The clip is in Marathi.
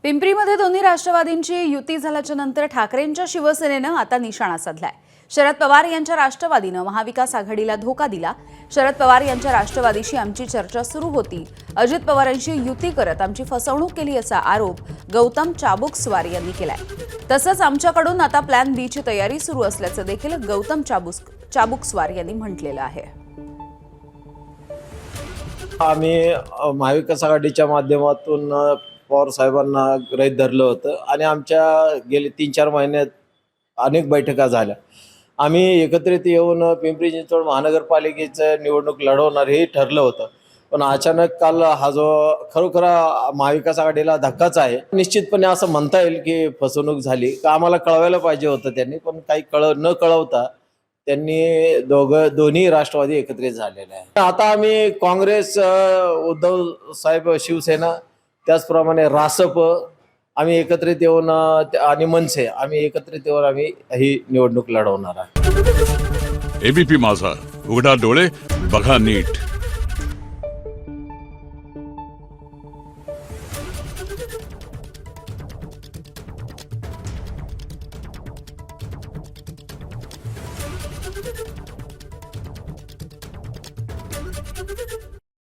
पिंपरीमध्ये दोन्ही राष्ट्रवादींची युती झाल्याच्या नंतर ठाकरेंच्या शिवसेनेनं आता निशाणा साधलाय। शरद पवार यांच्या राष्ट्रवादीनं महाविकास आघाडीला धोका दिला। शरद पवार यांच्या राष्ट्रवादीशी आमची चर्चा सुरू होती, अजित पवारांशी युती करत आमची फसवणूक केली असा आरोप गौतम चाबुकस्वार यांनी केलाय। तसंच आमच्याकडून आता प्लॅन बी ची तयारी सुरू असल्याचं देखील गौतम चाबुकस्वार यांनी म्हटलेलं आहे। आम्ही महाविकास आघाडीच्या माध्यमातून पवार साहेबांना गृहीत धरलं होतं आणि आमच्या गेले 3-4 महिन्यात अनेक बैठका झाल्या। आम्ही एकत्रित येऊन पिंपरी चिंचवड महानगरपालिकेचं निवडणूक लढवणार हे ठरलं होतं, पण अचानक काल हा जो खरोखरा महाविकास आघाडीला धक्काच आहे। निश्चितपणे असं म्हणता येईल की फसवणूक झाली का आम्हाला कळवायला पाहिजे होतं त्यांनी, पण काही न कळवता त्यांनी दोन्ही राष्ट्रवादी एकत्रित झालेले आहे। आता आम्ही काँग्रेस, उद्धव साहेब शिवसेना, त्याचप्रमाणे रासप आम्ही एकत्रित येऊन आणि मनसे आम्ही एकत्रित येऊन आम्ही ही निवडणूक लढवणार आहे। एबीपी माझा, उघडा डोळे बघा नीट। Thank you.